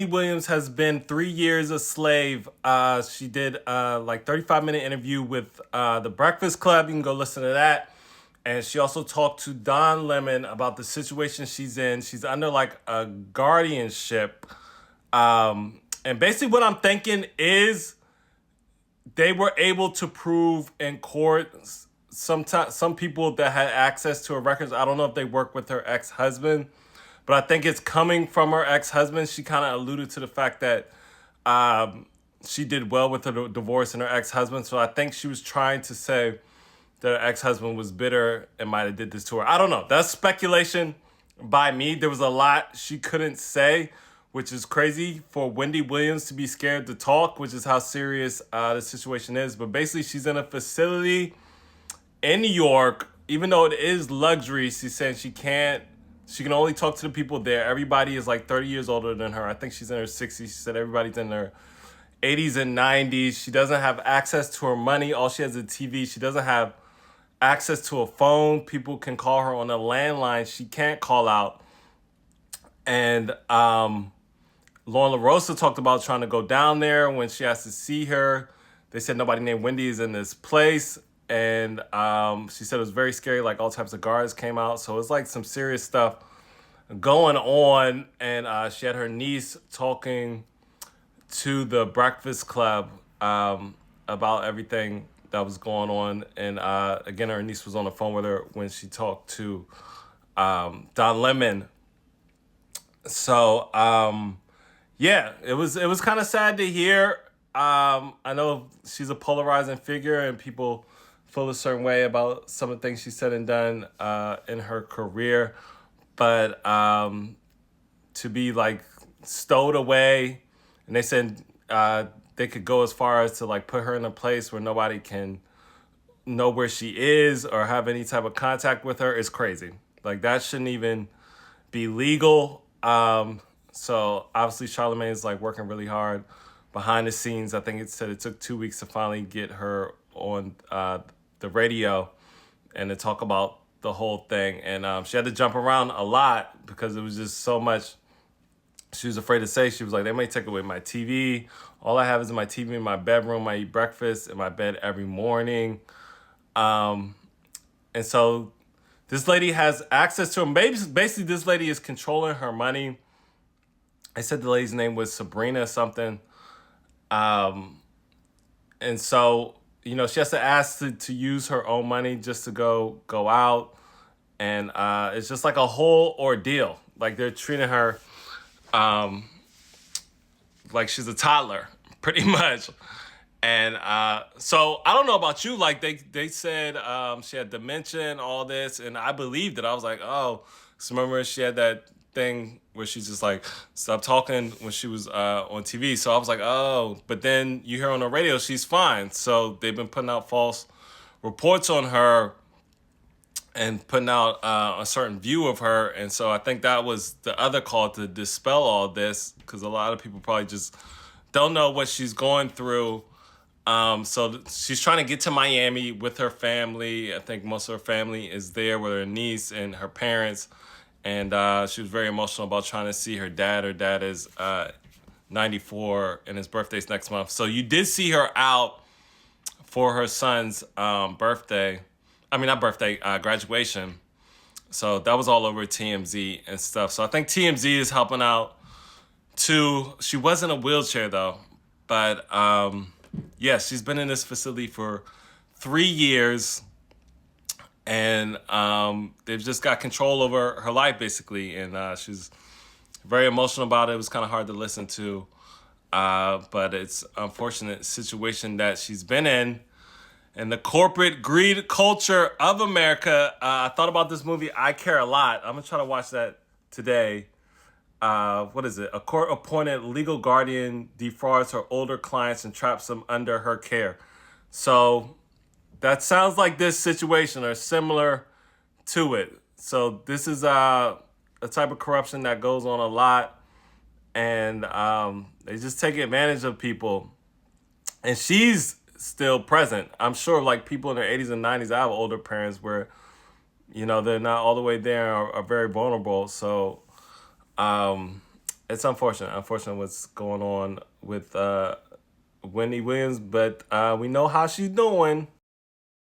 Williams has been 3 years a slave. She did like 35-minute interview with the Breakfast Club. You can go listen to that. And she also talked to Don Lemon about the situation she's in. She's under like a guardianship. And basically what I'm thinking is they were able to prove in court sometimes some people that had access to her records. I don't know if they work with her ex-husband, but I think it's coming from her ex-husband. She kind of alluded to the fact that she did well with her divorce and her ex-husband. So I think she was trying to say that her ex-husband was bitter and might have did this to her. I don't know. That's speculation by me. There was a lot she couldn't say, which is crazy for Wendy Williams to be scared to talk, which is how serious the situation is. But basically, she's in a facility in New York. Even though it is luxury, she's saying she can only talk to the people there. Everybody is like 30 years older than her. I think she's in her 60s. She said everybody's in their 80s and 90s. She doesn't have access to her money. All she has is a TV. She doesn't have access to a phone. People can call her on a landline. She can't call out. And Lauren LaRosa talked about trying to go down there when she has to see her. They said nobody named Wendy is in this place. And she said it was very scary, like all types of guards came out. So it's like some serious stuff going on. And she had her niece talking to the Breakfast Club about everything that was going on. And again, her niece was on the phone with her when she talked to Don Lemon. So yeah, it was kind of sad to hear. I know she's a polarizing figure, and people feel a certain way about some of the things she said and done in her career. But to be like stowed away, and they said they could go as far as to like put her in a place where nobody can know where she is or have any type of contact with her, is crazy. Like that shouldn't even be legal. So obviously Charlamagne's like working really hard behind the scenes. I think it said it took 2 weeks to finally get her on the radio and to talk about the whole thing. And she had to jump around a lot because it was just so much she was afraid to say. She was like, they may take away my TV. All I have is my TV in my bedroom. I eat breakfast in my bed every morning. And so this lady has access to him. Basically, this lady is controlling her money. I said the lady's name was Sabrina something. And so, you know, she has to ask to use her own money just to go out. And it's just like a whole ordeal. Like they're treating her like she's a toddler, pretty much. And so I don't know about you. Like they said she had dementia and all this, and I believed it. I was like, oh, so remember she had that thing where she's just like stop talking when she was on TV. So I was like, oh, but then you hear on the radio she's fine. So they've been putting out false reports on her and putting out a certain view of her. And so I think that was the other call to dispel all this, because a lot of people probably just don't know what she's going through. So she's trying to get to Miami with her family. I think most of her family is there with her niece and her parents. And she was very emotional about trying to see her dad. Her dad is 94 and his birthday's next month. So you did see her out for her son's birthday. I mean, not birthday, graduation. So that was all over TMZ and stuff. So I think TMZ is helping out too. She was in a wheelchair though. But yeah, she's been in this facility for 3 years. And they've just got control over her life, basically. And she's very emotional about it. It was kind of hard to listen to. But it's an unfortunate situation that she's been in. And the corporate greed culture of America. I thought about this movie, I Care a Lot. I'm going to try to watch that today. What is it? A court-appointed legal guardian defrauds her older clients and traps them under her care. So that sounds like this situation or similar to it. So this is a type of corruption that goes on a lot. And they just take advantage of people. And she's still present. I'm sure like people in their 80s and 90s, I have older parents where, you know, they're not all the way there or are very vulnerable. So it's unfortunate what's going on with Wendy Williams, but we know how she's doing.